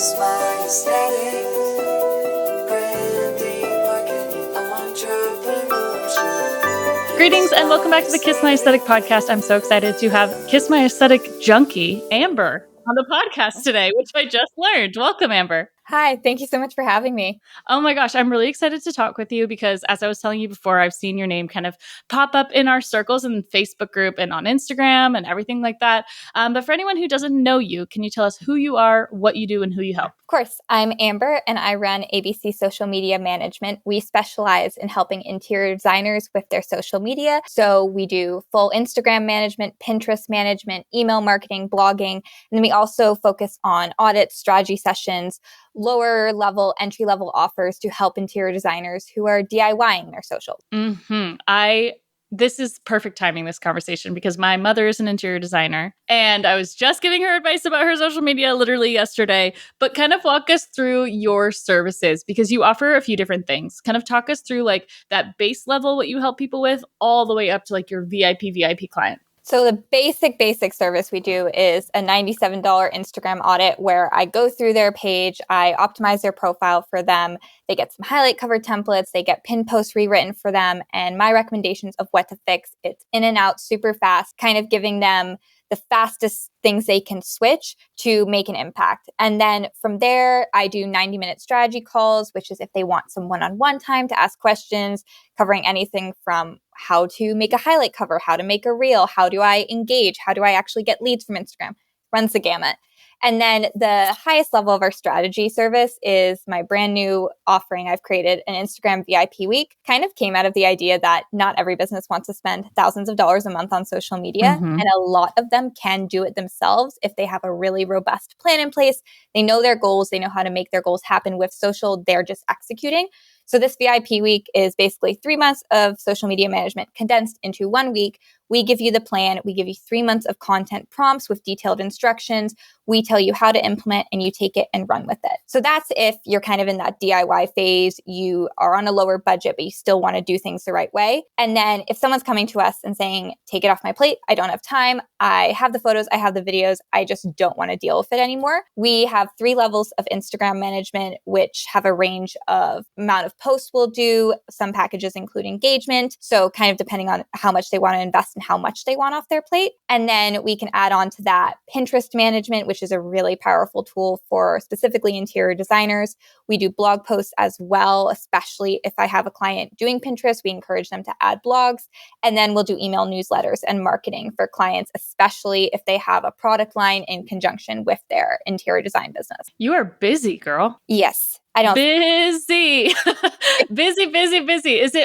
Kiss my aesthetic, branding, marketing, entrepreneurship. Greetings and welcome back to the Kiss My Aesthetic podcast. I'm so excited to have Kiss My Aesthetic junkie, Amber, on the podcast today, which I just learned. Welcome, Amber. Hi, thank you so much for having me. Oh my gosh, I'm really excited to talk with you because as I was telling you before, I've seen your name kind of pop up in our circles in the Facebook group and on Instagram and everything like that. But for anyone who doesn't know you, can you tell us who you are, what you do, and who you help? Of course, I'm Amber and I run ABC Social Media Management. We specialize in helping interior designers with their social media. So we do full Instagram management, Pinterest management, email marketing, blogging, and then we also focus on audit strategy sessions, lower level, entry level offers to help interior designers who are DIYing their social. This is perfect timing, this conversation, because my mother is an interior designer and I was just giving her advice about her social media literally yesterday. But kind of walk us through your services because you offer a few different things. Kind of talk us through like that base level, what you help people with, all the way up to like your VIP client. So the basic service we do is a $97 Instagram audit where I go through their page, I optimize their profile for them, they get some highlight cover templates, they get pin posts rewritten for them, and my recommendations of what to fix. It's in and out super fast, kind of giving them the fastest things they can switch to make an impact. And then from there, I do 90-minute strategy calls, which is if they want some one-on-one time to ask questions, covering anything from how to make a highlight cover, how to make a reel, how do I engage, how do I actually get leads from Instagram, runs the gamut. And then the highest level of our strategy service is my brand new offering I've created, an Instagram VIP week. Kind of came out of the idea that not every business wants to spend thousands of dollars a month on social media. Mm-hmm. And a lot of them can do it themselves if they have a really robust plan in place. They know their goals. They know how to make their goals happen with social. They're just executing. So this VIP week is basically 3 months of social media management condensed into 1 week. We give you the plan. We give you 3 months of content prompts with detailed instructions. We tell you how to implement and you take it and run with it. So that's if you're kind of in that DIY phase, you are on a lower budget, but you still want to do things the right way. And then if someone's coming to us and saying, take it off my plate, I don't have time, I have the photos, I have the videos, I just don't want to deal with it anymore. We have 3 levels of Instagram management, which have a range of amount of posts we'll do. Some packages include engagement. So kind of depending on how much they want to invest and how much they want off their plate. And then we can add on to that Pinterest management, which is a really powerful tool for specifically interior designers. We do blog posts as well, especially if I have a client doing Pinterest, we encourage them to add blogs. And then we'll do email newsletters and marketing for clients, especially if they have a product line in conjunction with their interior design business. You are busy, girl. Yes. I don't. Busy.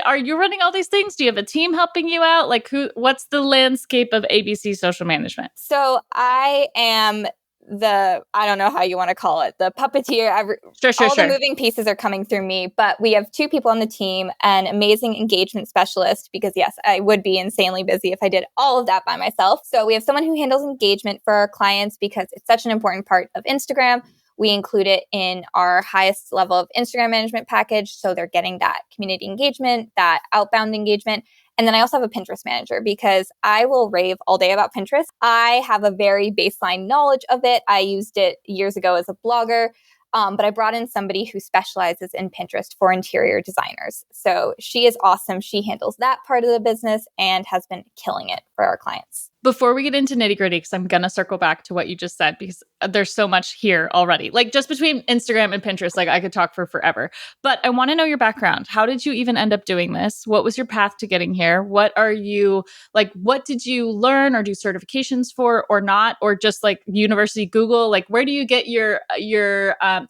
Are you running all these things? Do you have a team helping you out? Like what's the landscape of ABC social management? So I am I don't know how you want to call it, the puppeteer. All the moving pieces are coming through me, but we have 2 people on the team, an amazing engagement specialist, because yes, I would be insanely busy if I did all of that by myself. So we have someone who handles engagement for our clients because it's such an important part of Instagram. We include it in our highest level of Instagram management package. So they're getting that community engagement, that outbound engagement. And then I also have a Pinterest manager because I will rave all day about Pinterest. I have a very baseline knowledge of it. I used it years ago as a blogger, but I brought in somebody who specializes in Pinterest for interior designers. So she is awesome. She handles that part of the business and has been killing it for our clients. Before we get into nitty gritty, because I'm going to circle back to what you just said, because there's so much here already. Like just between Instagram and Pinterest, like I could talk for forever. But I want to know your background. How did you even end up doing this? What was your path to getting here? What did you learn or do certifications for or not? Or just like university Google? Like where do you get your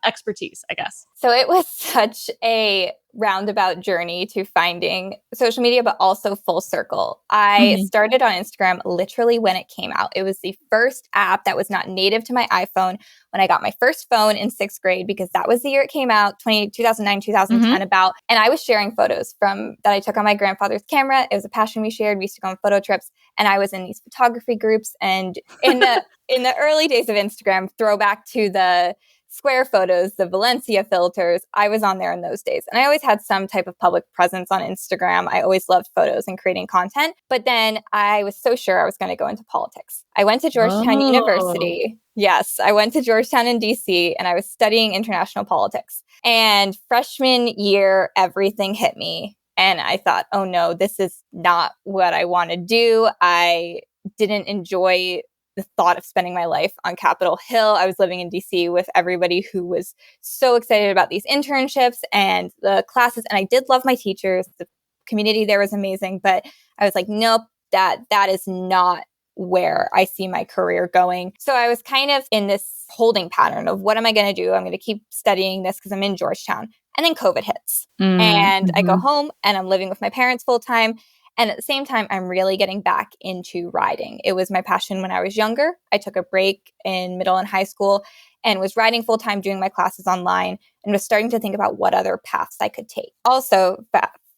expertise, I guess? So it was such a roundabout journey to finding social media, but also full circle. I started on Instagram literally when it came out. It was the first app that was not native to my iPhone when I got my first phone in 6th grade, because that was the year it came out, 2009, 2010 about. And I was sharing photos that I took on my grandfather's camera. It was a passion we shared. We used to go on photo trips and I was in these photography groups. And in the early days of Instagram, throwback to the square photos, the Valencia filters. I was on there in those days. And I always had some type of public presence on Instagram. I always loved photos and creating content. But then I was so sure I was going to go into politics. I went to Georgetown University. Yes, I went to Georgetown in DC and I was studying international politics. And freshman year, everything hit me. And I thought, oh no, this is not what I want to do. I didn't enjoy the thought of spending my life on Capitol Hill. I was living in DC with everybody who was so excited about these internships and the classes. And I did love my teachers. The community there was amazing. But I was like, nope, that is not where I see my career going. So I was kind of in this holding pattern of what am I going to do? I'm going to keep studying this because I'm in Georgetown. And then COVID hits. And I go home and I'm living with my parents full time. And at the same time, I'm really getting back into riding. It was my passion when I was younger. I took a break in middle and high school and was riding full time, doing my classes online, and was starting to think about what other paths I could take. Also,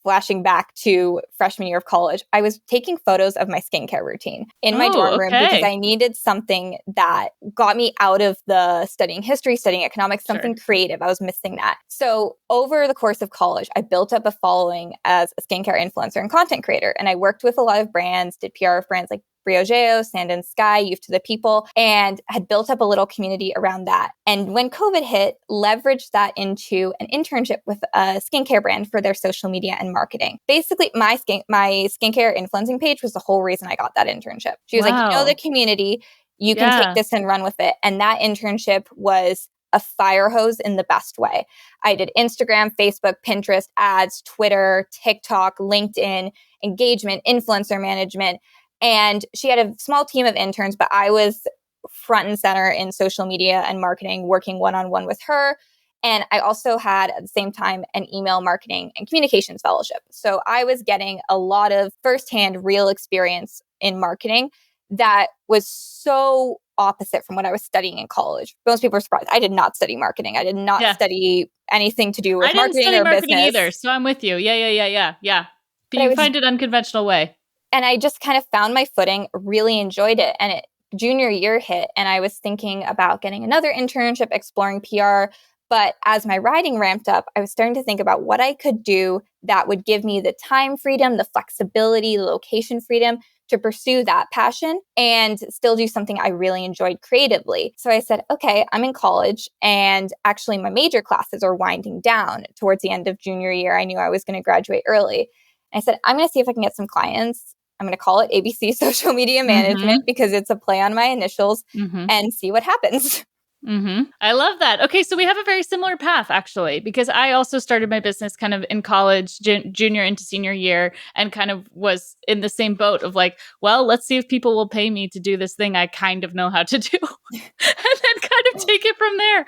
flashing back to freshman year of college, I was taking photos of my skincare routine in my dorm room because I needed something that got me out of the studying history, studying economics, something creative. I was missing that. So over the course of college, I built up a following as a skincare influencer and content creator. And I worked with a lot of brands, did PR of brands like Briogeo, Sand and Sky, Youth to the People, and had built up a little community around that. And when COVID hit, leveraged that into an internship with a skincare brand for their social media and marketing. Basically, my skincare influencing page was the whole reason I got that internship. She was like, you know the community, you can take this and run with it. And that internship was a fire hose in the best way. I did Instagram, Facebook, Pinterest, ads, Twitter, TikTok, LinkedIn, engagement, influencer management. And she had a small team of interns, but I was front and center in social media and marketing, working one-on-one with her. And I also had at the same time an email marketing and communications fellowship. So I was getting a lot of firsthand real experience in marketing that was so opposite from what I was studying in college. Most people were surprised. I did not study marketing. I did not study anything to do with marketing or marketing business either. So I'm with you. Yeah. But you find it unconventional way. And I just kind of found my footing, really enjoyed it. And junior year hit, and I was thinking about getting another internship, exploring PR. But as my writing ramped up, I was starting to think about what I could do that would give me the time freedom, the flexibility, the location freedom to pursue that passion and still do something I really enjoyed creatively. So I said, okay, I'm in college, and actually my major classes are winding down towards the end of junior year. I knew I was going to graduate early. And I said, I'm going to see if I can get some clients. I'm going to call it ABC Social Media Management because it's a play on my initials and see what happens. I love that. Okay, so we have a very similar path, actually, because I also started my business kind of in college, junior into senior year, and kind of was in the same boat of like, well, let's see if people will pay me to do this thing I kind of know how to do, and then kind of take it from there.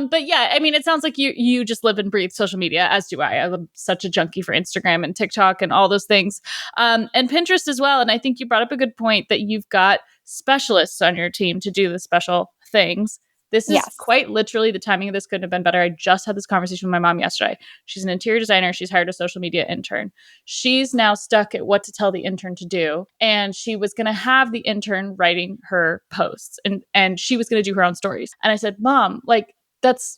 But yeah, I mean, it sounds like you just live and breathe social media, as do I. I'm such a junkie for Instagram and TikTok and all those things, and Pinterest as well. And I think you brought up a good point that you've got specialists on your team to do the special things. This is quite literally, the timing of this couldn't have been better. I just had this conversation with my mom yesterday. She's an interior designer. She's hired a social media intern. She's now stuck at what to tell the intern to do. And she was going to have the intern writing her posts, and she was going to do her own stories. And I said, Mom,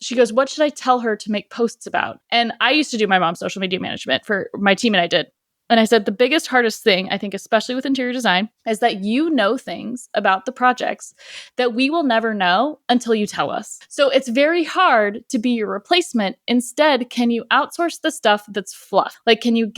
she goes, what should I tell her to make posts about? And I used to do my mom's social media management for my team, and I did. And I said, the biggest, hardest thing, I think, especially with interior design, is that you know things about the projects that we will never know until you tell us. So it's very hard to be your replacement. Instead, can you outsource the stuff that's fluff? Like, can you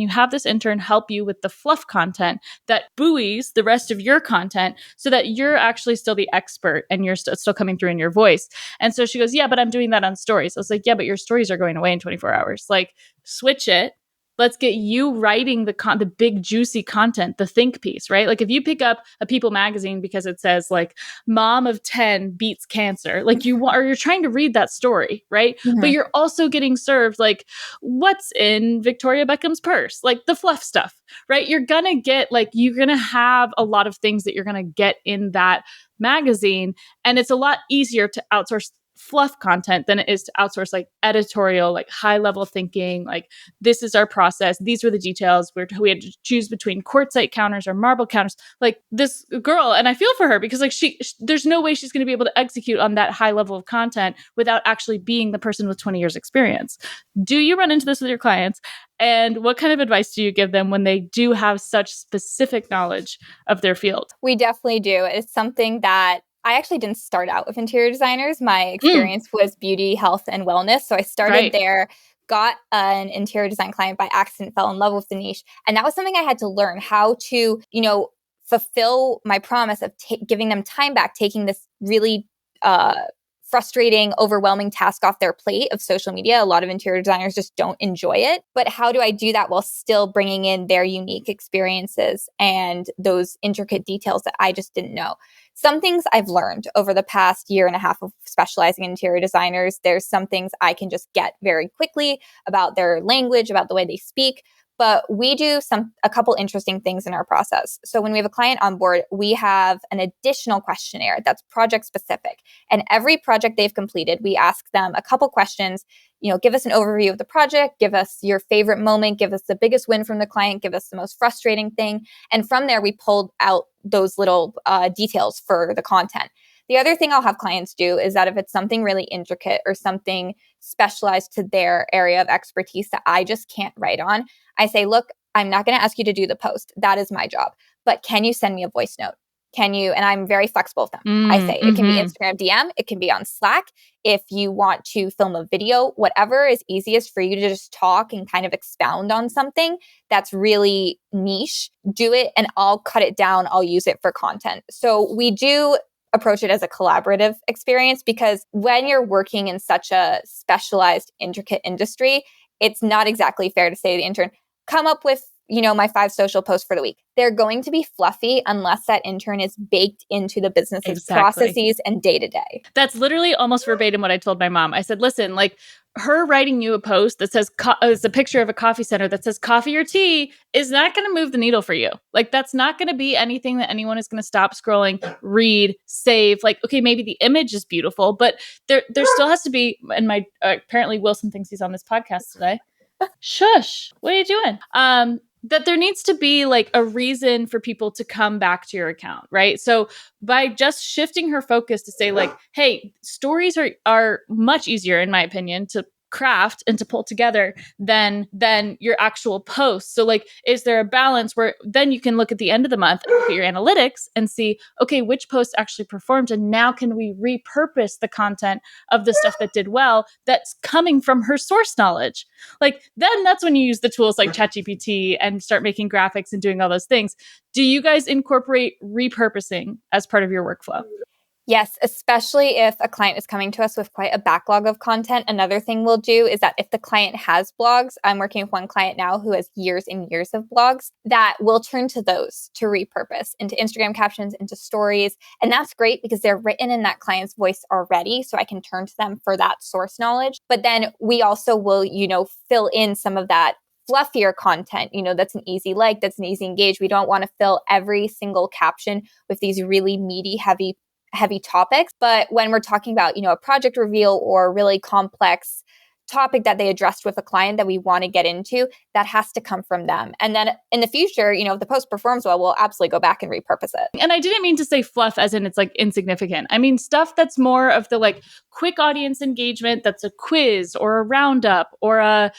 have this intern help you with the fluff content that buoys the rest of your content so that you're actually still the expert and you're still coming through in your voice? And so she goes, yeah, but I'm doing that on stories. I was like, yeah, but your stories are going away in 24 hours. Like, switch it. Let's get you writing the big juicy content, the think piece, right? Like if you pick up a People magazine because it says like mom of 10 beats cancer, like you're trying to read that story, right? But you're also getting served like what's in Victoria Beckham's purse, like the fluff stuff, right? You're going to have a lot of things that you're going to get in that magazine. And it's a lot easier to outsource fluff content than it is to outsource like editorial, like high level thinking, like this is our process. These were the details. We had to choose between quartzite counters or marble counters. Like this girl, and I feel for her because like there's no way she's going to be able to execute on that high level of content without actually being the person with 20 years experience. Do you run into this with your clients? And what kind of advice do you give them when they do have such specific knowledge of their field? We definitely do. It's something that I actually didn't start out with interior designers. My experience was beauty, health, and wellness. So I started there, got an interior design client by accident, fell in love with the niche. And that was something I had to learn how to, fulfill my promise of giving them time back, taking this really frustrating, overwhelming task off their plate of social media. A lot of interior designers just don't enjoy it. But how do I do that while still bringing in their unique experiences and those intricate details that I just didn't know? Some things I've learned over the past year and a half of specializing in interior designers. There's some things I can just get very quickly about their language, about the way they speak. But we do a couple interesting things in our process. So when we have a client on board, we have an additional questionnaire that's project specific. And every project they've completed, we ask them a couple questions. Give us an overview of the project, give us your favorite moment, give us the biggest win from the client, give us the most frustrating thing. And from there, we pulled out those little details for the content. The other thing I'll have clients do is that if it's something really intricate or something specialized to their area of expertise that I just can't write on, I say, look, I'm not going to ask you to do the post. That is my job. But can you send me a voice note? Can you? And I'm very flexible with them. I say it can be Instagram DM. It can be on Slack. If you want to film a video, whatever is easiest for you to just talk and kind of expound on something that's really niche, do it and I'll cut it down. I'll use it for content. So we do approach it as a collaborative experience because when you're working in such a specialized, intricate industry, it's not exactly fair to say to the intern, come up with, my 5 social posts for the week. They're going to be fluffy unless that intern is baked into the business's processes and day to day. That's literally almost verbatim what I told my mom. I said, listen, like her writing you a post that says, is a picture of a coffee center that says coffee or tea is not going to move the needle for you. Like that's not going to be anything that anyone is going to stop scrolling, read, save. Like, okay, maybe the image is beautiful, but there still has to be, and my, apparently Wilson thinks he's on this podcast today. Shush, what are you doing? That there needs to be like a reason for people to come back to your account, right? So by just shifting her focus to say like, hey, stories are much easier, in my opinion, to craft and to pull together than your actual posts. So like, is there a balance where then you can look at the end of the month and look at your analytics and see, okay, which posts actually performed? And now can we repurpose the content of the stuff that did well that's coming from her source knowledge? Like then that's when you use the tools like ChatGPT and start making graphics and doing all those things. Do you guys incorporate repurposing as part of your workflow? Yes, especially if a client is coming to us with quite a backlog of content. Another thing we'll do is that if the client has blogs, I'm working with one client now who has years and years of blogs, that we'll turn to those to repurpose into Instagram captions, into stories. And that's great because they're written in that client's voice already. So I can turn to them for that source knowledge. But then we also will, fill in some of that fluffier content, that's an easy like, that's an easy engage. We don't want to fill every single caption with these really meaty, heavy topics. But when we're talking about, a project reveal or really complex topic that they addressed with a client that we want to get into, that has to come from them. And then in the future, if the post performs well, we'll absolutely go back and repurpose it. And I didn't mean to say fluff as in it's like insignificant. I mean stuff that's more of the like quick audience engagement, that's a quiz or a roundup or a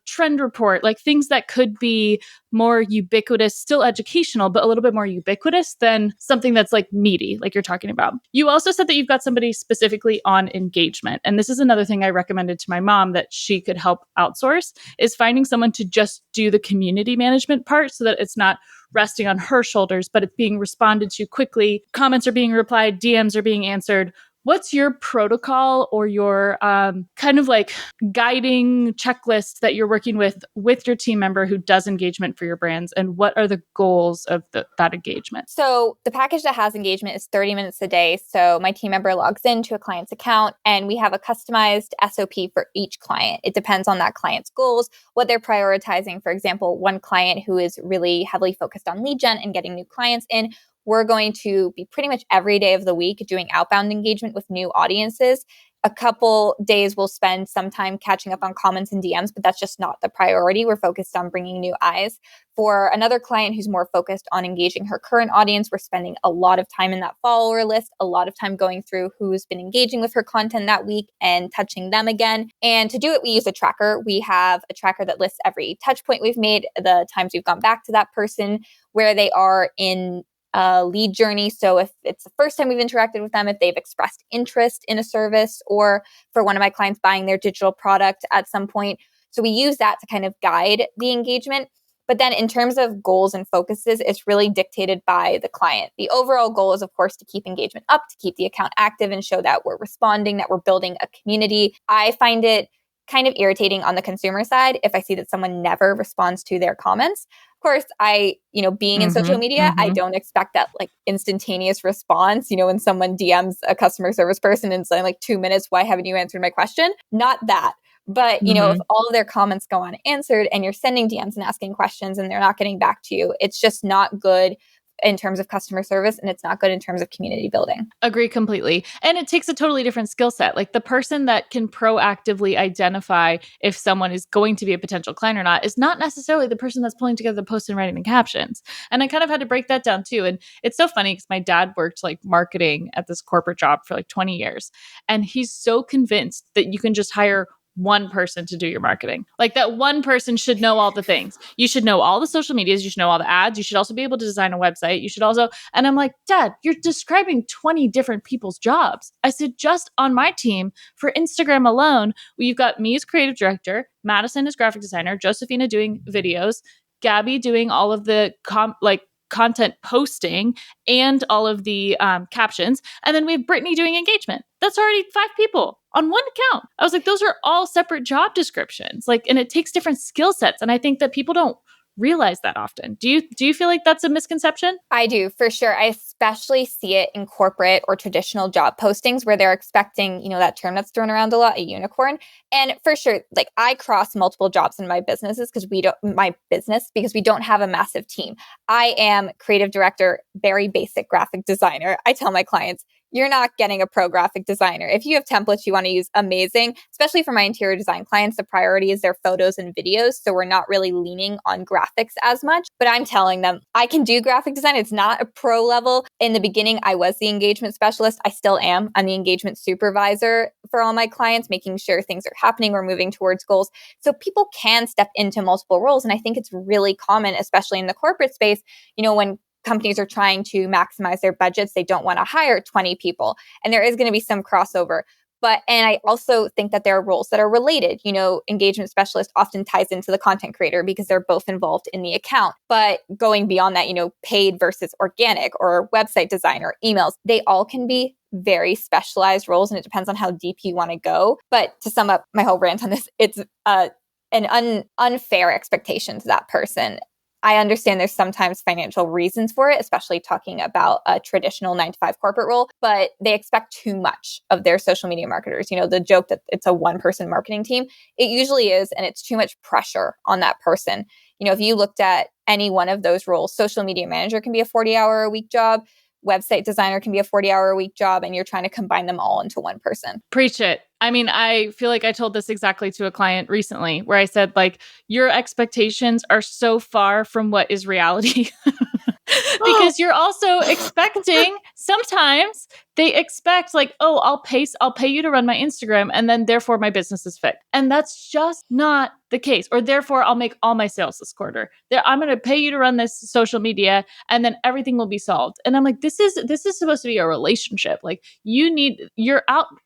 trend report, like things that could be more ubiquitous, still educational, but a little bit more ubiquitous than something that's like meaty, like you're talking about. You also said that you've got somebody specifically on engagement. And this is another thing I recommended to my mom that she could help outsource, is finding someone to just do the community management part so that it's not resting on her shoulders, but it's being responded to quickly. Comments are being replied, DMs are being answered. What's your protocol or your kind of like guiding checklist that you're working with your team member who does engagement for your brands? And what are the goals of that engagement? So the package that has engagement is 30 minutes a day. So my team member logs into a client's account and we have a customized SOP for each client. It depends on that client's goals, what they're prioritizing. For example, one client who is really heavily focused on lead gen and getting new clients in, we're going to be pretty much every day of the week doing outbound engagement with new audiences. a couple days we'll spend some time catching up on comments and DMs, but that's just not the priority. We're focused on bringing new eyes. For another client who's more focused on engaging her current audience, we're spending a lot of time in that follower list, a lot of time going through who's been engaging with her content that week and touching them again. And to do it, we use a tracker. We have a tracker that lists every touch point we've made, the times we've gone back to that person, where they are in lead journey. So if it's the first time we've interacted with them, if they've expressed interest in a service, or for one of my clients buying their digital product at some point. So we use that to kind of guide the engagement. But then in terms of goals and focuses, it's really dictated by the client. The overall goal is, of course, to keep engagement up, to keep the account active and show that we're responding, that we're building a community. I find it kind of irritating on the consumer side if I see that someone never responds to their comments. Of course, being in social media, I don't expect that like instantaneous response. When someone DMs a customer service person and saying like 2 minutes, why haven't you answered my question? Not that. But, if all of their comments go unanswered and you're sending DMs and asking questions and they're not getting back to you, it's just not good in terms of customer service, and it's not good in terms of community building. Agree completely. And it takes a totally different skill set. Like the person that can proactively identify if someone is going to be a potential client or not is not necessarily the person that's pulling together the posts and writing the captions. And I kind of had to break that down too. And it's so funny because my dad worked like marketing at this corporate job for like 20 years. And he's so convinced that you can just hire one person to do your marketing. Like that one person should know all the things. You should know all the social medias. You should know all the ads. You should also be able to design a website. You should also, and I'm like, Dad, you're describing 20 different people's jobs. I said, just on my team for Instagram alone, you've got me as creative director, Madison as graphic designer, Josephina doing videos, Gabby doing all of the content posting and all of the captions. And then we have Brittany doing engagement. That's already 5 people on one account. I was like, those are all separate job descriptions. And it takes different skill sets. And I think that people don't realize that often. Do you feel like that's a misconception? I do, for sure. I especially see it in corporate or traditional job postings where they're expecting, that term that's thrown around a lot, a unicorn. And for sure, I cross multiple jobs in my businesses because we don't have a massive team. I am creative director, very basic graphic designer. I tell my clients, you're not getting a pro graphic designer. If you have templates you want to use, amazing. Especially for my interior design clients, the priority is their photos and videos. So we're not really leaning on graphics as much. But I'm telling them, I can do graphic design. It's not a pro level. In the beginning, I was the engagement specialist. I still am. I'm the engagement supervisor for all my clients, making sure things are happening. We're moving towards goals. So people can step into multiple roles. And I think it's really common, especially in the corporate space, when companies are trying to maximize their budgets, they don't want to hire 20 people. And there is going to be some crossover. And I also think that there are roles that are related. Engagement specialist often ties into the content creator because they're both involved in the account. But going beyond that, paid versus organic or website design or emails, they all can be very specialized roles. And it depends on how deep you want to go. But to sum up my whole rant on this, it's an unfair expectation to that person. I understand there's sometimes financial reasons for it, especially talking about a traditional 9-to-5 corporate role, but they expect too much of their social media marketers. The joke that it's a one-person marketing team, it usually is, and it's too much pressure on that person. If you looked at any one of those roles, social media manager can be a 40-hour-a-week job, website designer can be a 40-hour-a-week job, and you're trying to combine them all into one person. Preach it. I mean, I feel like I told this exactly to a client recently where I said, your expectations are so far from what is reality. Because you're also expecting, sometimes they expect I'll pay you to run my Instagram and then therefore my business is fit. And that's just not the case. Or therefore I'll make all my sales this quarter. I'm going to pay you to run this social media and then everything will be solved. And I'm like, this is supposed to be a relationship.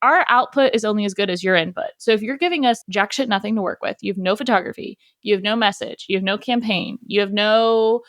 Our output is only as good as your input. So if you're giving us jack shit nothing to work with, you have no photography, you have no message, you have no campaign, you have no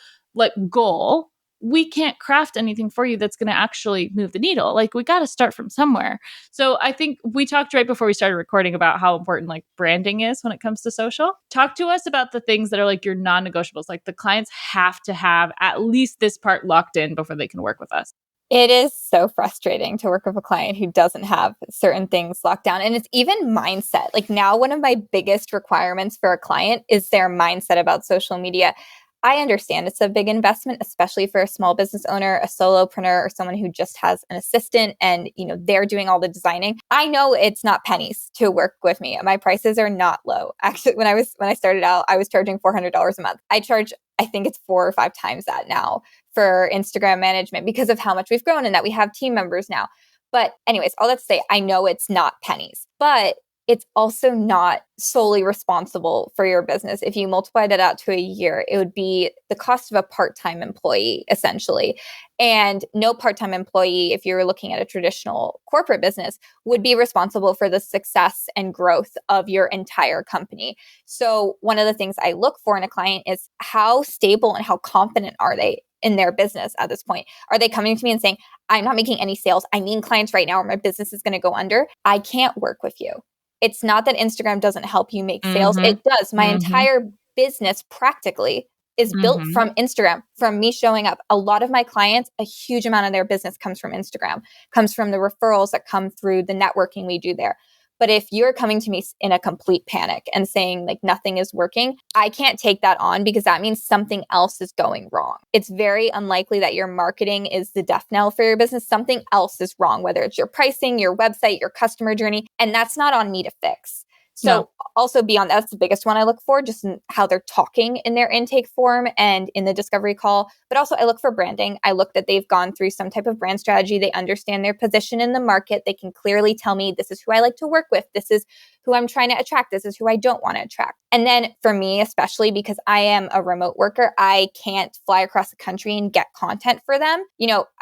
goal, we can't craft anything for you that's going to actually move the needle. We got to start from somewhere. So I think we talked right before we started recording about how important branding is when it comes to social. Talk to us about the things that are your non-negotiables. The clients have to have at least this part locked in before they can work with us. It is so frustrating to work with a client who doesn't have certain things locked down. And it's even mindset. Now one of my biggest requirements for a client is their mindset about social media. I understand it's a big investment, especially for a small business owner, a solopreneur, or someone who just has an assistant and, they're doing all the designing. I know it's not pennies to work with me. My prices are not low. Actually, when I started out, I was charging $400 a month. I charge, I think it's 4 or 5 times that now for Instagram management because of how much we've grown and that we have team members now. But anyways, all that to say, I know it's not pennies, but it's also not solely responsible for your business. If you multiply that out to a year, it would be the cost of a part-time employee, essentially. And no part-time employee, if you're looking at a traditional corporate business, would be responsible for the success and growth of your entire company. So one of the things I look for in a client is how stable and how confident are they in their business at this point? Are they coming to me and saying, I'm not making any sales, I need clients right now, or my business is going to go under? I can't work with you. It's not that Instagram doesn't help you make sales. It does. My entire business practically is built from Instagram, from me showing up. A lot of my clients, a huge amount of their business comes from Instagram, comes from the referrals that come through the networking we do there. But if you're coming to me in a complete panic and saying like nothing is working, I can't take that on because that means something else is going wrong. It's very unlikely that your marketing is the death knell for your business. Something else is wrong, whether it's your pricing, your website, your customer journey, and that's not on me to fix. So also beyond that's the biggest one I look for, just in how they're talking in their intake form and in the discovery call. But also I look for branding. I look that they've gone through some type of brand strategy. They understand their position in the market. They can clearly tell me this is who I like to work with. This is who I'm trying to attract. This is who I don't want to attract. And then for me, especially because I am a remote worker, I can't fly across the country and get content for them.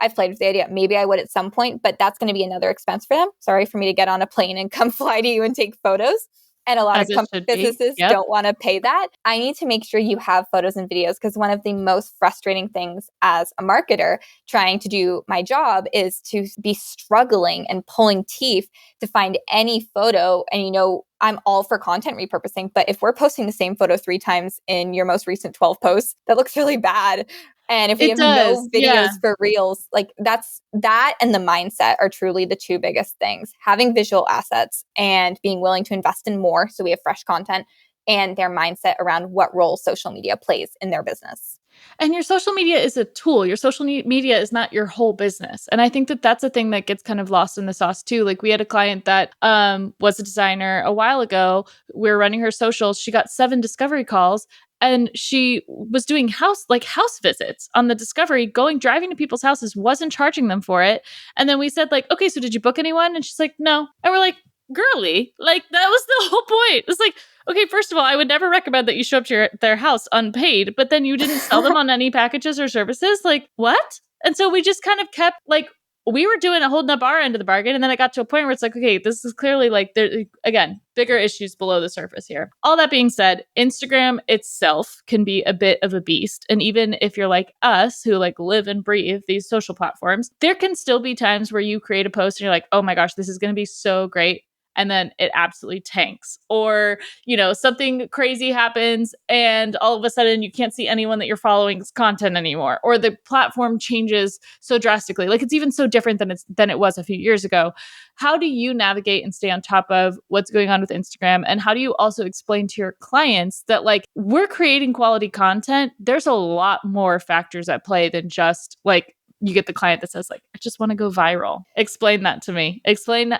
I've played with the idea. Maybe I would at some point, but that's going to be another expense for them. Sorry for me to get on a plane and come fly to you and take photos. And a lot of businesses don't want to pay that. I need to make sure you have photos and videos because one of the most frustrating things as a marketer trying to do my job is to be struggling and pulling teeth to find any photo. And, I'm all for content repurposing, but if we're posting the same photo 3 times in your most recent 12 posts, that looks really bad. And if we have no videos for reels, like that and the mindset are truly the 2 biggest things. Having visual assets and being willing to invest in more so we have fresh content, and their mindset around what role social media plays in their business. And your social media is a tool. Your social media is not your whole business. And I think that that's a thing that gets kind of lost in the sauce too. Like we had a client that was a designer a while ago. We were running her socials. She got 7 discovery calls. And she was doing house visits on the discovery, driving to people's houses, wasn't charging them for it. And then we said like, okay, so did you book anyone? And she's like, no. And we're like, girly, like that was the whole point. It's like, okay, first of all, I would never recommend that you show up to their house unpaid, but then you didn't sell them on any packages or services. Like what? And so we just kind of kept like, we were holding up our end of the bargain. And then it got to a point where it's like, okay, this is clearly like there, again, bigger issues below the surface here. All that being said, Instagram itself can be a bit of a beast. And even if you're like us who like live and breathe these social platforms, there can still be times where you create a post and you're like, oh my gosh, this is going to be so great. And then it absolutely tanks, or, something crazy happens and all of a sudden you can't see anyone that you're following's content anymore, or the platform changes so drastically. Like it's even so different than it was a few years ago. How do you navigate and stay on top of what's going on with Instagram? And how do you also explain to your clients that like we're creating quality content? There's a lot more factors at play than just like, you get the client that says like, I just want to go viral. Explain that to me. Explain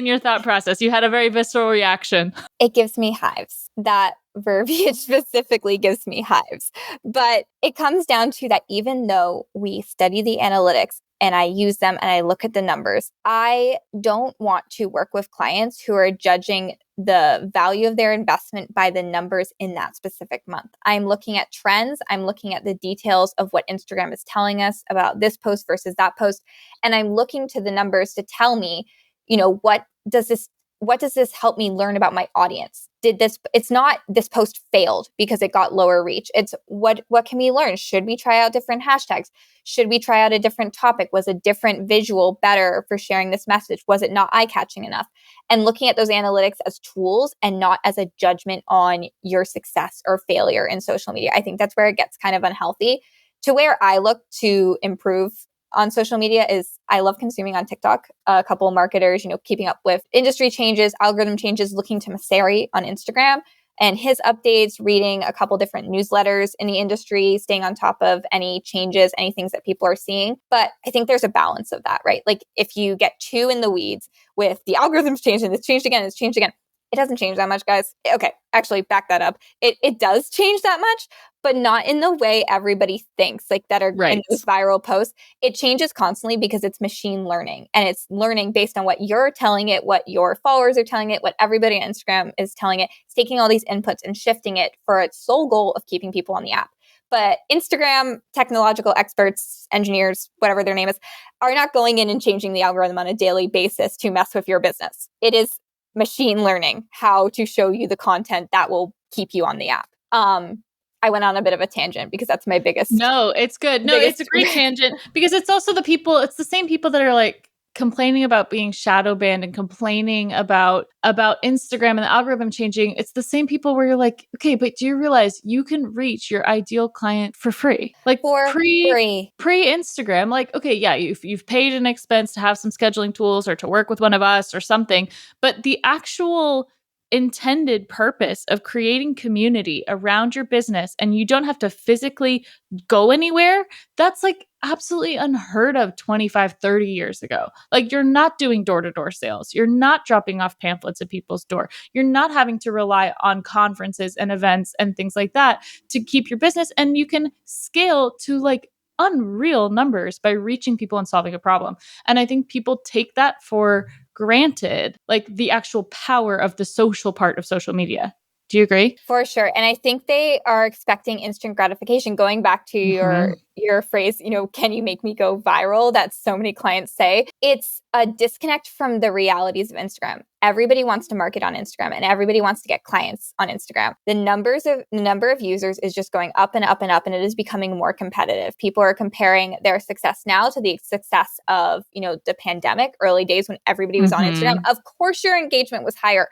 your thought process. You had a very visceral reaction. It gives me hives. That verbiage specifically gives me hives. But it comes down to that even though we study the analytics and I use them and I look at the numbers, I don't want to work with clients who are judging the value of their investment by the numbers in that specific month. I'm looking at trends. I'm looking at the details of what Instagram is telling us about this post versus that post. And I'm looking to the numbers to tell me, what does this help me learn about my audience? It's not this post failed because it got lower reach. It's what can we learn? Should we try out different hashtags? Should we try out a different topic? Was a different visual better for sharing this message? Was it not eye-catching enough? And looking at those analytics as tools and not as a judgment on your success or failure in social media. I think that's where it gets kind of unhealthy. To where I look to improve on social media is I love consuming on TikTok. A couple of marketers, keeping up with industry changes, algorithm changes, looking to Maseri on Instagram and his updates, reading a couple different newsletters in the industry, staying on top of any changes, any things that people are seeing. But I think there's a balance of that, right? Like if you get too in the weeds with the algorithms changing, it's changed again, it's changed again. It doesn't change that much, guys. Okay, actually back that up. It does change that much, but not in the way everybody thinks, like that are in those viral posts. It changes constantly because it's machine learning, and it's learning based on what you're telling it, what your followers are telling it, what everybody on Instagram is telling it. It's taking all these inputs and shifting it for its sole goal of keeping people on the app. But Instagram technological experts, engineers, whatever their name is, are not going in and changing the algorithm on a daily basis to mess with your business. It is machine learning how to show you the content that will keep you on the app. I went on a bit of a tangent because that's my biggest. No, it's good. No, it's a great tangent because it's also it's the same people that are like complaining about being shadow banned and complaining about Instagram and the algorithm changing. It's the same people where you're like, okay, but do you realize you can reach your ideal client for free? Like for free. Pre-Instagram, like, okay, yeah, you've paid an expense to have some scheduling tools or to work with one of us or something, but the actual intended purpose of creating community around your business, and you don't have to physically go anywhere, that's like absolutely unheard of 25, 30 years ago. Like you're not doing door-to-door sales. You're not dropping off pamphlets at people's door. You're not having to rely on conferences and events and things like that to keep your business. And you can scale to like unreal numbers by reaching people and solving a problem. And I think people take that for granted, like the actual power of the social part of social media. Do you agree? For sure. And I think they are expecting instant gratification. Going back to your phrase, can you make me go viral? That so many clients say. It's a disconnect from the realities of Instagram. Everybody wants to market on Instagram and everybody wants to get clients on Instagram. The number of users is just going up and up and up, and it is becoming more competitive. People are comparing their success now to the success of, the pandemic, early days when everybody was on Instagram. Of course, your engagement was higher.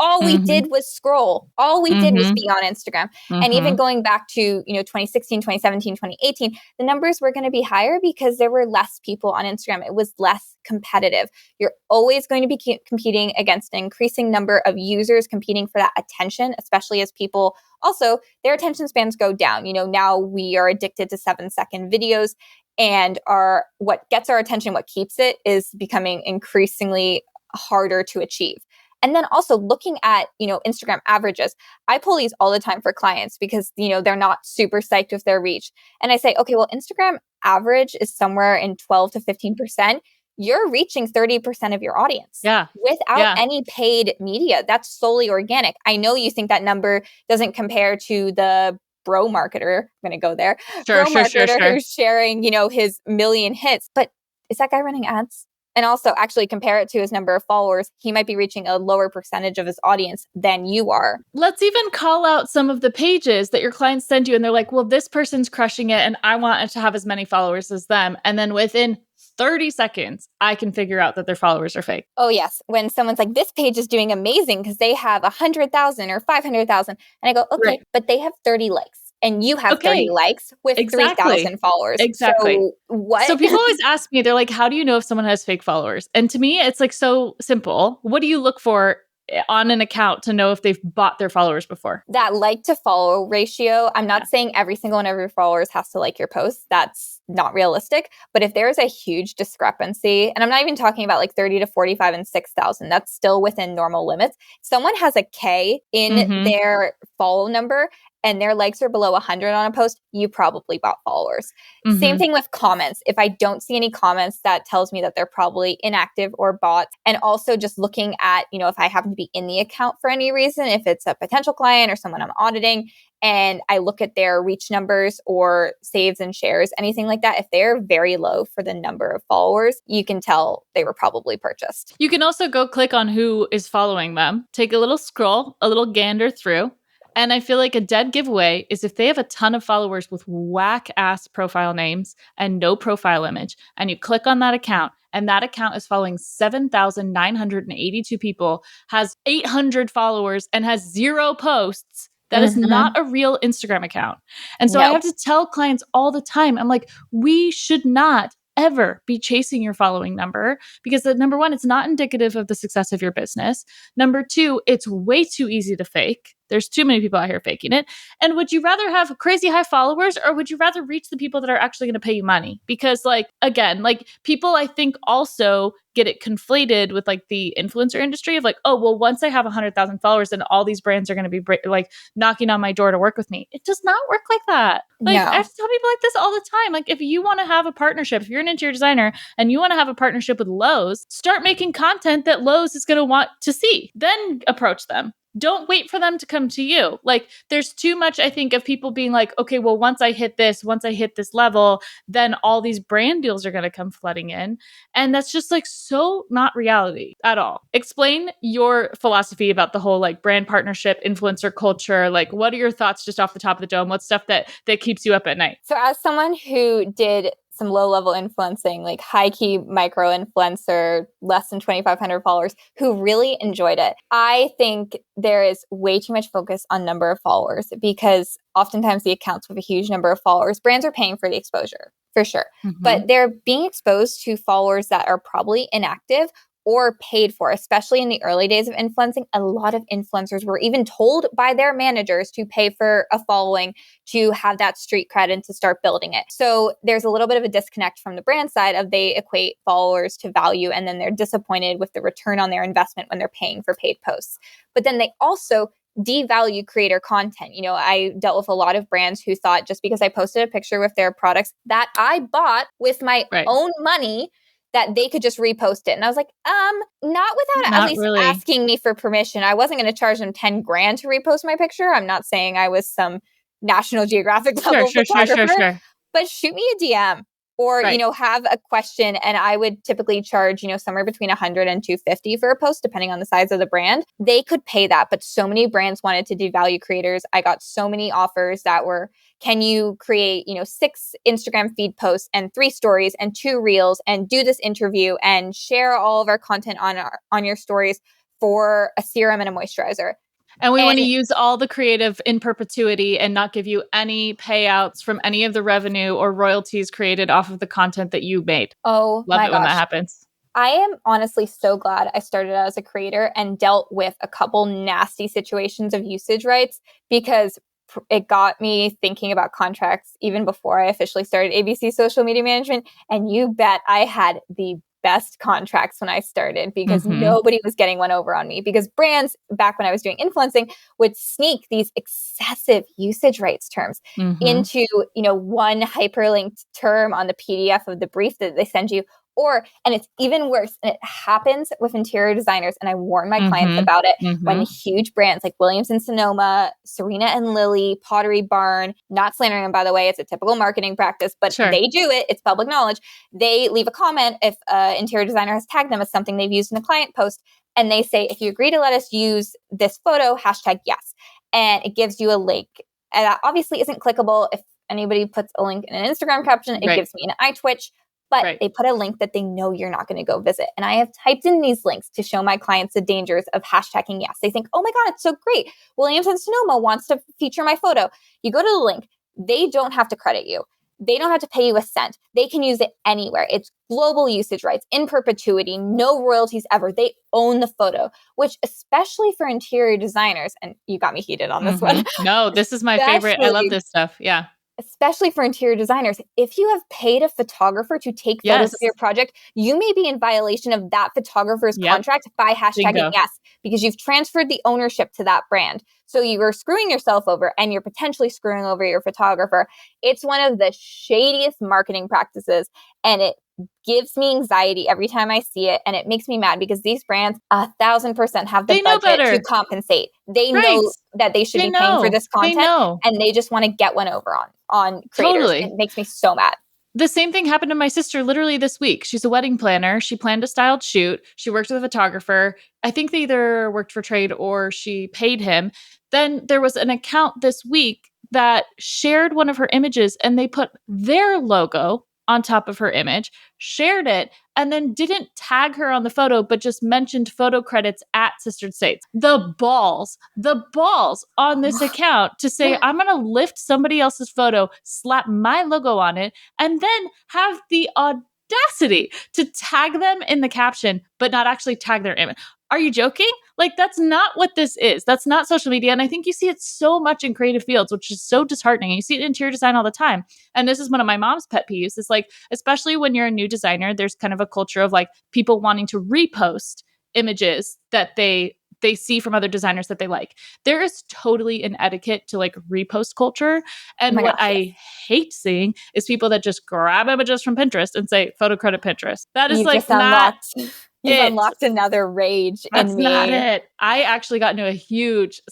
All we did was scroll. All we did was be on Instagram. And even going back to, 2016, 2017, 2018, the numbers were going to be higher because there were less people on Instagram. It was less competitive. You're always going to be competing against an increasing number of users competing for that attention, especially as people also, their attention spans go down. Now we are addicted to 7-second videos, and what gets our attention, what keeps it, is becoming increasingly harder to achieve. And then also looking at, Instagram averages. I pull these all the time for clients because, they're not super psyched with their reach. And I say, okay, well, Instagram average is somewhere in 12 to 15%. You're reaching 30% of your audience without any paid media. That's solely organic. I know you think that number doesn't compare to the bro marketer. I'm going to go there. Sure. Who's sharing, his million hits. But is that guy running ads? And also actually compare it to his number of followers. He might be reaching a lower percentage of his audience than you are. Let's even call out some of the pages that your clients send you. And they're like, well, this person's crushing it and I want it to have as many followers as them. And then within 30 seconds, I can figure out that their followers are fake. Oh, yes. When someone's like, this page is doing amazing because they have 100,000 or 500,000. And I go, okay, but they have 30 likes. And you have 30 likes with 3,000 followers. Exactly. So what? So people always ask me, they're like, how do you know if someone has fake followers? And to me, it's like so simple. What do you look for on an account to know if they've bought their followers before? That like to follow ratio. I'm not saying every single one of your followers has to like your posts. That's not realistic. But if there's a huge discrepancy, and I'm not even talking about like 30 to 45 and 6,000, that's still within normal limits. Someone has a K in their follow number and their likes are below 100 on a post, you probably bought followers. Same thing with comments. If I don't see any comments, that tells me that they're probably inactive or bots. And also just looking at, if I happen to be in the account for any reason, if it's a potential client or someone I'm auditing, and I look at their reach numbers or saves and shares, anything like that, if they're very low for the number of followers, you can tell they were probably purchased. You can also go click on who is following them, take a little scroll, a little gander through. And I feel like a dead giveaway is if they have a ton of followers with whack-ass profile names and no profile image, and you click on that account, and that account is following 7,982 people, has 800 followers, and has 0 posts, that is not a real Instagram account. And so I have to tell clients all the time, I'm like, we should not ever be chasing your following number, because number one, it's not indicative of the success of your business. Number two, it's way too easy to fake. There's too many people out here faking it. And would you rather have crazy high followers, or would you rather reach the people that are actually going to pay you money? Because like, again, like people, I think also get it conflated with like the influencer industry of like, oh, well, once I have 100,000 followers, then all these brands are going to be like knocking on my door to work with me. It does not work like that. Like I No. have to tell people like this all the time. Like if you want to have a partnership, if you're an interior designer and you want to have a partnership with Lowe's, start making content that Lowe's is going to want to see. Then approach them. Don't wait for them to come to you. Like there's too much, I think, of people being like, okay, well, once I hit this level, then all these brand deals are going to come flooding in. And that's just like so not reality at all. Explain your philosophy about the whole like brand partnership, influencer culture. Like what are your thoughts just off the top of the dome? What's stuff that keeps you up at night? So as someone who did some low-level influencing, like high-key micro-influencer, less than 2,500 followers, who really enjoyed it, I think there is way too much focus on number of followers, because oftentimes the accounts with a huge number of followers, brands are paying for the exposure, for sure. Mm-hmm. But they're being exposed to followers that are probably inactive or paid for, especially in the early days of influencing. A lot of influencers were even told by their managers to pay for a following to have that street cred and to start building it. So there's a little bit of a disconnect from the brand side of they equate followers to value, and then they're disappointed with the return on their investment when they're paying for paid posts. But then they also devalue creator content. You know, I dealt with a lot of brands who thought just because I posted a picture with their products that I bought with my own money, that they could just repost it. And I was like, not without at least really asking me for permission. I wasn't going to charge them 10 grand to repost my picture. I'm not saying I was some National Geographic level photographer, but shoot me a DM or, you know, have a question. And I would typically charge, you know, somewhere between 100 and 250 for a post, depending on the size of the brand. They could pay that, but so many brands wanted to devalue creators. I got so many offers that were, can you create, you know, 6 Instagram feed posts and 3 stories and 2 reels and do this interview and share all of our content on your stories for a serum and a moisturizer. And we want to use all the creative in perpetuity and not give you any payouts from any of the revenue or royalties created off of the content that you made. Oh, love it when that happens. I am honestly so glad I started out as a creator and dealt with a couple nasty situations of usage rights, because it got me thinking about contracts even before I officially started ABC Social Media Management. And you bet I had the best contracts when I started, because nobody was getting one over on me, because brands back when I was doing influencing would sneak these excessive usage rights terms into, you know, one hyperlinked term on the PDF of the brief that they send you. And it's even worse, and it happens with interior designers, and I warn my clients about it, when huge brands like Williams and Sonoma, Serena and Lily, Pottery Barn, not slandering them, by the way, it's a typical marketing practice, but they do it, it's public knowledge. They leave a comment if an interior designer has tagged them as something they've used in a client post, and they say, if you agree to let us use this photo, #yes. And it gives you a link. And that obviously isn't clickable. If anybody puts a link in an Instagram caption, it gives me an eye twitch. But they put a link that they know you're not going to go visit. And I have typed in these links to show my clients the dangers of #yes. They think, oh my God, it's so great. Williams and Sonoma wants to feature my photo. You go to the link. They don't have to credit you. They don't have to pay you a cent. They can use it anywhere. It's global usage rights in perpetuity, no royalties ever. They own the photo, which especially for interior designers, and you got me heated on this one. No, this is my favorite. I love this stuff. Yeah. Especially for interior designers, if you have paid a photographer to take photos of your project, you may be in violation of that photographer's contract by #yes, because you've transferred the ownership to that brand. So you are screwing yourself over, and you're potentially screwing over your photographer. It's one of the shadiest marketing practices, and it gives me anxiety every time I see it, and it makes me mad, because these brands 1,000% have the budget to compensate. They know that they should be paying for this content, and they just want to get one over on creators. It makes me so mad. The same thing happened to my sister literally this week. She's a wedding planner. She planned a styled shoot. She worked with a photographer. I think they either worked for trade or she paid him. Then there was an account this week that shared one of her images, and they put their logo on top of her image, shared it, and then didn't tag her on the photo, but just mentioned photo credits at Sistered States. The balls on this account to say, I'm going to lift somebody else's photo, slap my logo on it, and then have the audacity to tag them in the caption, but not actually tag their image. Are you joking? Like, that's not what this is. That's not social media. And I think you see it so much in creative fields, which is so disheartening. You see it in interior design all the time. And this is one of my mom's pet peeves. It's like, especially when you're a new designer, there's kind of a culture of like people wanting to repost images that they see from other designers that they like. There is totally an etiquette to like repost culture. And my what gosh, I hate seeing is people that just grab images from Pinterest and say photo credit Pinterest. That is You've like just not you've it. unlocked another rage That's in me. not it. I actually got into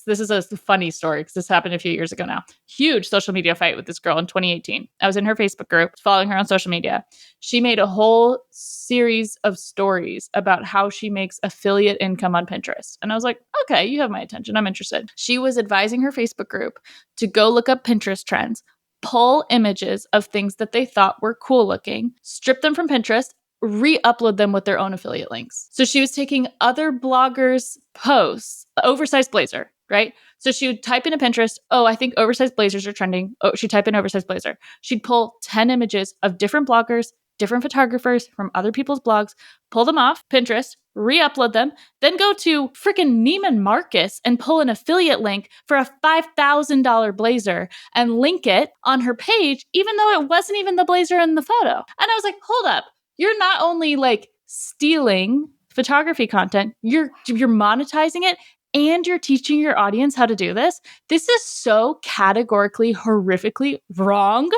this is a funny story because this happened a few years ago now. Huge social media fight with this girl in 2018. I was in her Facebook group, following her on social media. She made a whole series of stories about how she makes affiliate income on Pinterest. And I was like, okay, you have my attention. I'm interested. She was advising her Facebook group to go look up Pinterest trends, pull images of things that they thought were cool looking, strip them from Pinterest, re-upload them with their own affiliate links. So she was taking other bloggers' posts, oversized blazer, right? So she would type in a Pinterest, oh, I think oversized blazers are trending. Oh, she'd type in oversized blazer. She'd pull 10 images of different bloggers, different photographers from other people's blogs, pull them off Pinterest, re-upload them, then go to freaking Neiman Marcus and pull an affiliate link for a $5,000 blazer and link it on her page, even though it wasn't even the blazer in the photo. And I was like, hold up. You're not only like stealing photography content, you're monetizing it and you're teaching your audience how to do this. This is so categorically, horrifically wrong.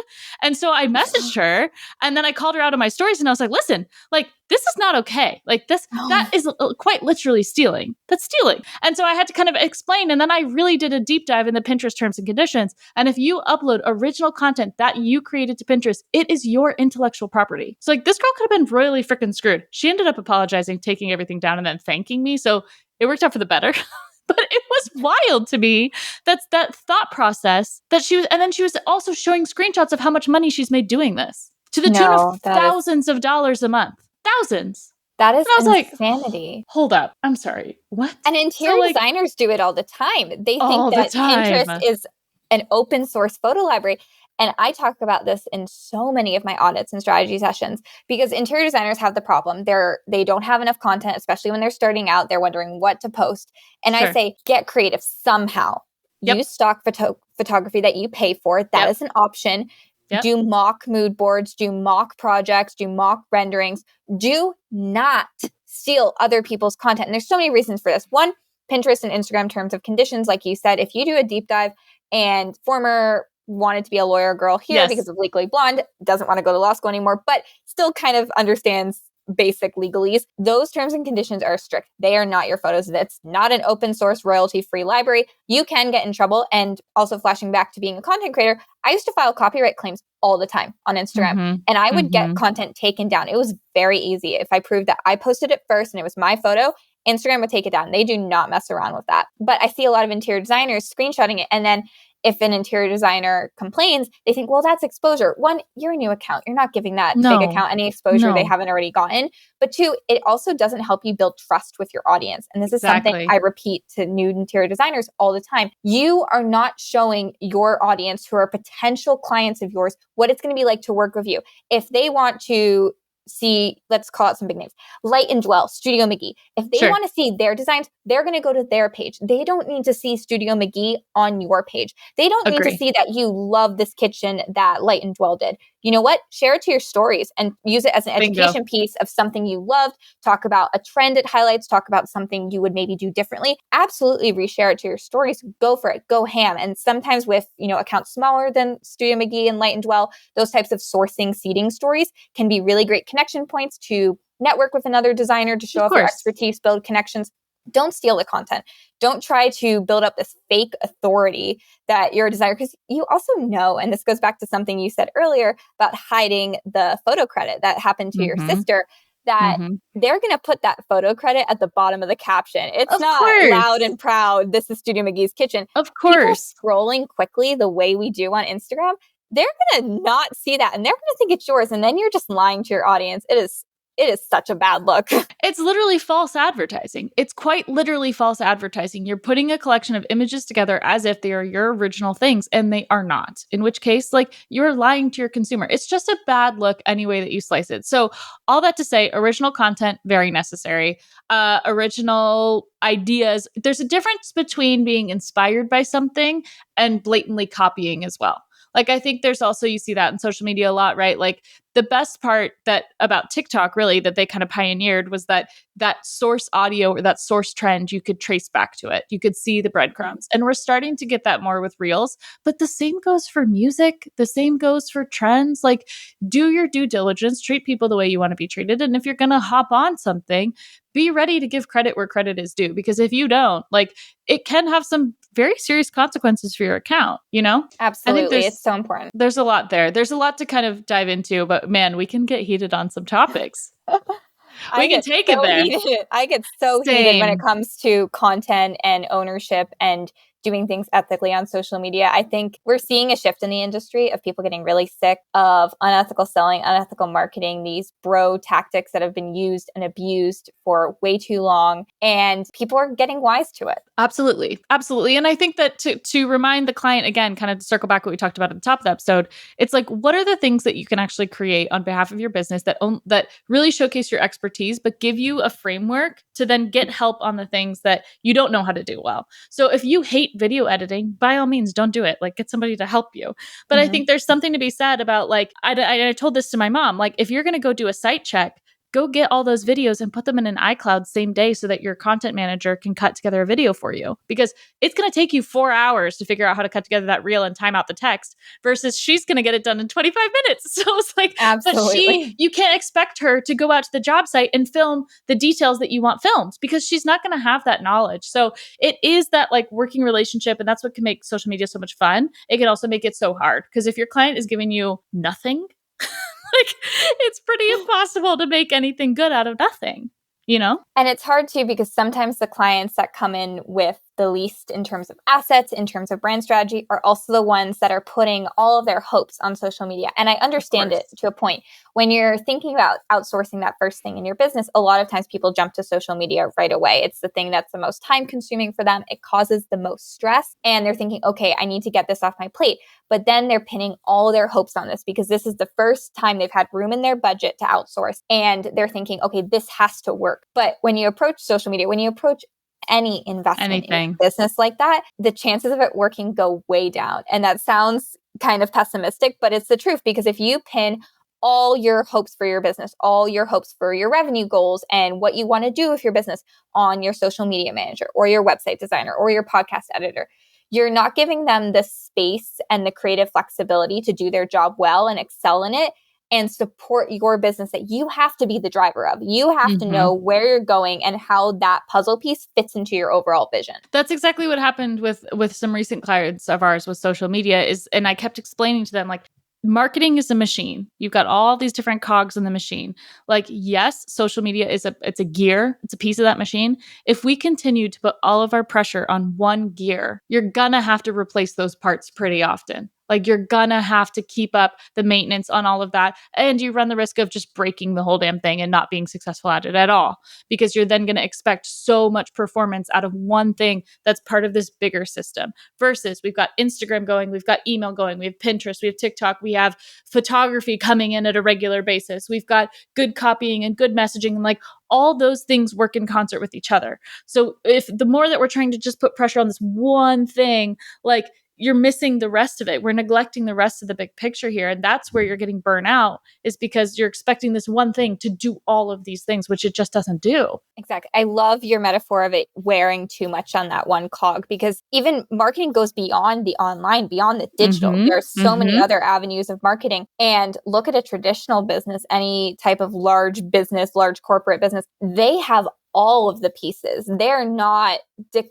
And so I messaged her and then I called her out on my stories and I was like, listen, like, this is not okay. Like that is quite literally stealing. That's stealing. And so I had to kind of explain. And then I really did a deep dive in the Pinterest terms and conditions. And if you upload original content that you created to Pinterest, it is your intellectual property. So like this girl could have been royally freaking screwed. She ended up apologizing, taking everything down and then thanking me. So it worked out for the better. But it was wild to me. That's that thought process that she was, and then she was also showing screenshots of how much money she's made doing this to the tune of thousands of dollars a month. Thousands. That is I was insanity. Like, hold up. I'm sorry. What? And interior designers do it all the time. They think that Pinterest is an open source photo library. And I talk about this in so many of my audits and strategy sessions because interior designers have the problem. They don't have enough content, especially when they're starting out. They're wondering what to post. And I say, get creative somehow. Use stock photography that you pay for. That is an option. Do mock mood boards, do mock projects, do mock renderings. Do not steal other people's content. And there's so many reasons for this. One, Pinterest and Instagram terms of conditions. Like you said, if you do a deep dive and former wanted to be a lawyer girl here because of Legally Blonde, doesn't want to go to law school anymore, but still kind of understands basic legalese. Those terms and conditions are strict. They are not your photos. That's not an open source royalty-free library. You can get in trouble. And also flashing back to being a content creator, I used to file copyright claims all the time on Instagram and I would get content taken down. It was very easy. If I proved that I posted it first and it was my photo, Instagram would take it down. They do not mess around with that. But I see a lot of interior designers screenshotting it and then if an interior designer complains, they think, well, that's exposure. One, you're a new account. You're not giving that big account any exposure they haven't already gotten. But two, it also doesn't help you build trust with your audience. And this is something I repeat to new interior designers all the time. You are not showing your audience who are potential clients of yours what it's going to be like to work with you. If they want to see, let's call out some big names, Light and Dwell, Studio McGee. If they want to see their designs, they're going to go to their page. They don't need to see Studio McGee on your page. They don't need to see that you love this kitchen that Light and Dwell did. You know what? Share it to your stories and use it as an education piece of something you loved. Talk about a trend it highlights. Talk about something you would maybe do differently. Absolutely reshare it to your stories. Go for it. Go ham. And sometimes with, accounts smaller than Studio McGee and Light and Dwell, those types of sourcing seeding stories can be really great connection points to network with another designer to show off your expertise, build connections. Don't steal the content. Don't try to build up this fake authority that you're a designer, because you also know, and this goes back to something you said earlier about hiding the photo credit that happened to your sister, that they're going to put that photo credit at the bottom of the caption. It's not loud and proud, this is Studio McGee's kitchen. Of course. People scrolling quickly the way we do on Instagram, they're going to not see that and they're going to think it's yours. And then you're just lying to your audience. It is it is such a bad look. It's literally false advertising. It's quite literally false advertising. You're putting a collection of images together as if they are your original things, and they are not. In which case, like, you're lying to your consumer. It's just a bad look any way that you slice it. So all that to say, original content, very necessary. Original ideas. There's a difference between being inspired by something and blatantly copying as well. Like, I think there's also, you see that in social media a lot, right? Like, the best part that about TikTok really that they kind of pioneered was that source audio or that source trend, you could trace back to it. You could see the breadcrumbs. And we're starting to get that more with Reels, but the same goes for music. The same goes for trends. Like, do your due diligence, treat people the way you want to be treated. And if you're going to hop on something, be ready to give credit where credit is due. Because if you don't, like, it can have some very serious consequences for your account, you know? Absolutely. It's so important. There's a lot there. There's a lot to kind of dive into, but man, we can get heated on some topics. We can take it there. Heated. I get so heated when it comes to content and ownership and doing things ethically on social media. I think we're seeing a shift in the industry of people getting really sick of unethical selling, unethical marketing, these bro tactics that have been used and abused for way too long. And people are getting wise to it. Absolutely. Absolutely. And I think that to remind the client, again, kind of to circle back what we talked about at the top of the episode, it's like, what are the things that you can actually create on behalf of your business that really showcase your expertise, but give you a framework to then get help on the things that you don't know how to do well. So if you hate video editing, by all means, don't do it. Like, get somebody to help you. But I think there's something to be said about, like, I told this to my mom, like, if you're going to go do a site check, go get all those videos and put them in an iCloud same day so that your content manager can cut together a video for you. Because it's going to take you 4 hours to figure out how to cut together that reel and time out the text versus she's going to get it done in 25 minutes. So it's like, absolutely, you can't expect her to go out to the job site and film the details that you want filmed because she's not going to have that knowledge. So it is that, like, working relationship. And that's what can make social media so much fun. It can also make it so hard because if your client is giving you nothing, like, it's pretty impossible to make anything good out of nothing, you know? And it's hard too, because sometimes the clients that come in with the least in terms of assets, in terms of brand strategy, are also the ones that are putting all of their hopes on social media. And I understand it to a point. When you're thinking about outsourcing that first thing in your business, a lot of times people jump to social media right away. It's the thing that's the most time consuming for them. It causes the most stress. And they're thinking, okay, I need to get this off my plate. But then they're pinning all their hopes on this because this is the first time they've had room in their budget to outsource. And they're thinking, okay, this has to work. But when you approach social media, when you approach any investment in business like that, the chances of it working go way down. And that sounds kind of pessimistic, but it's the truth, because if you pin all your hopes for your business, all your hopes for your revenue goals and what you want to do with your business on your social media manager or your website designer or your podcast editor, you're not giving them the space and the creative flexibility to do their job well and excel in it and support your business that you have to be the driver of. You have to know where you're going and how that puzzle piece fits into your overall vision. That's exactly what happened with some recent clients of ours with social media and I kept explaining to them, like, marketing is a machine. You've got all these different cogs in the machine. Like, yes, social media it's a gear. It's a piece of that machine. If we continue to put all of our pressure on one gear, you're gonna have to replace those parts pretty often. Like, you're gonna have to keep up the maintenance on all of that. And you run the risk of just breaking the whole damn thing and not being successful at it at all, because you're then gonna expect so much performance out of one thing that's part of this bigger system. Versus we've got Instagram going, we've got email going, we have Pinterest, we have TikTok, we have photography coming in at a regular basis. We've got good copying and good messaging, and, like, all those things work in concert with each other. So if the more that we're trying to just put pressure on this one thing, like, you're missing the rest of it. We're neglecting the rest of the big picture here. And that's where you're getting burnt out, is because you're expecting this one thing to do all of these things, which it just doesn't do. Exactly. I love your metaphor of it wearing too much on that one cog, because even marketing goes beyond the online, beyond the digital. There are so many other avenues of marketing. And look at a traditional business, any type of large business, large corporate business, they have all of the pieces. They're not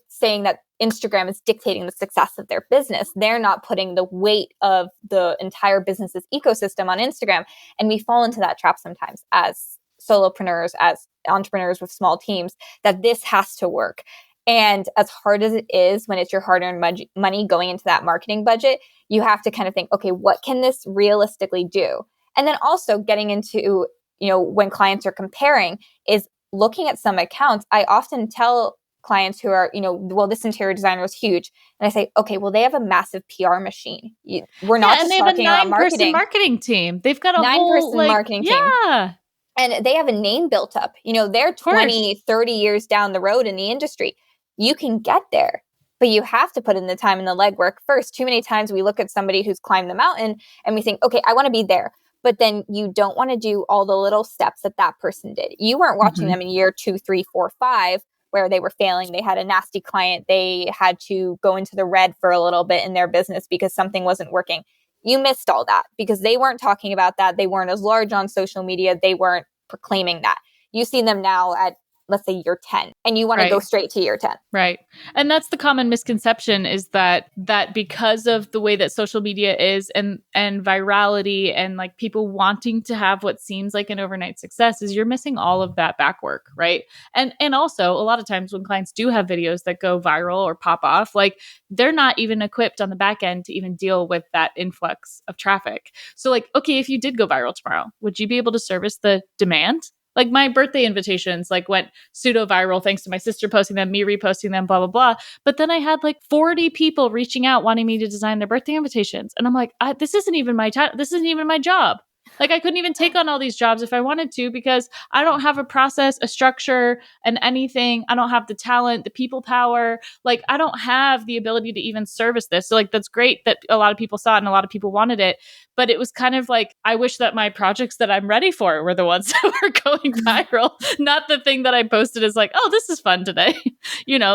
saying that Instagram is dictating the success of their business. They're not putting the weight of the entire business's ecosystem on Instagram. And we fall into that trap sometimes as solopreneurs, as entrepreneurs with small teams, that this has to work. And as hard as it is when it's your hard-earned money going into that marketing budget, you have to kind of think, okay, what can this realistically do? And then also getting into when clients are comparing is looking at some accounts. I often tell clients who are, well, this interior designer was huge. And I say, okay, well, they have a massive PR machine. We're not just talking about marketing. Marketing team. They've got a 9-person marketing team. Yeah. And they have a name built up. They're 20, 30 years down the road in the industry. You can get there, but you have to put in the time and the legwork first. Too many times we look at somebody who's climbed the mountain and we think, okay, I want to be there. But then you don't want to do all the little steps that person did. You weren't watching them in year 2, 3, 4, 5, where they were failing. They had a nasty client. They had to go into the red for a little bit in their business because something wasn't working. You missed all that because they weren't talking about that. They weren't as large on social media. They weren't proclaiming that. You see them now at, let's say, year 10, and you want to go straight to year 10. Right. And that's the common misconception, is that because of the way that social media is and virality and like people wanting to have what seems like an overnight success, is you're missing all of that back work, right? And also a lot of times when clients do have videos that go viral or pop off, like they're not even equipped on the back end to even deal with that influx of traffic. So like, okay, if you did go viral tomorrow, would you be able to service the demand? Like my birthday invitations went pseudo viral thanks to my sister posting them, me reposting them, blah, blah, blah. But then I had 40 people reaching out wanting me to design their birthday invitations. And I'm like, this isn't even my time. This isn't even my job. Like I couldn't even take on all these jobs if I wanted to, because I don't have a process, a structure, and anything. I don't have the talent, the people power. Like I don't have the ability to even service this. So that's great that a lot of people saw it and a lot of people wanted it. But it was kind of I wish that my projects that I'm ready for were the ones that were going viral, not the thing that I posted as oh, this is fun today.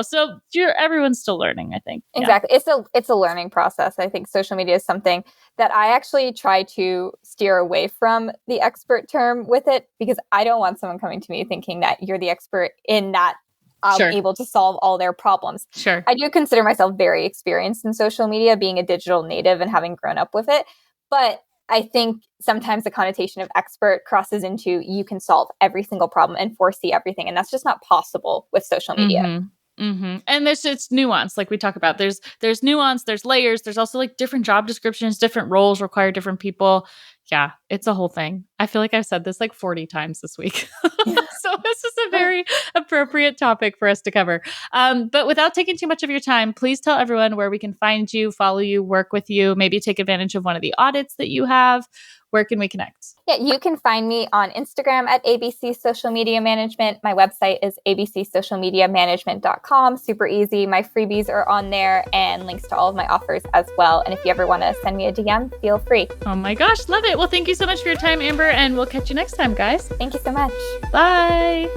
So everyone's still learning, I think. Exactly. It's a learning process. I think social media is something that I actually try to steer away from the expert term with it, because I don't want someone coming to me thinking that you're the expert in that. I'm able to solve all their problems. Sure. I do consider myself very experienced in social media, being a digital native and having grown up with it. But I think sometimes the connotation of expert crosses into you can solve every single problem and foresee everything. And that's just not possible with social media. And it's nuance, like we talk about. There's nuance, there's layers, there's also different job descriptions, different roles require different people. Yeah, it's a whole thing. I feel like I've said this 40 times this week. So this is a very appropriate topic for us to cover. But without taking too much of your time, please tell everyone where we can find you, follow you, work with you, maybe take advantage of one of the audits that you have. Where can we connect? Yeah, you can find me on Instagram at ABC Social Media Management. My website is abcsocialmediamanagement.com. Super easy. My freebies are on there and links to all of my offers as well. And if you ever want to send me a DM, feel free. Oh my gosh, love it. Well, thank you so much for your time, Amber, and we'll catch you next time, guys. Thank you so much. Bye.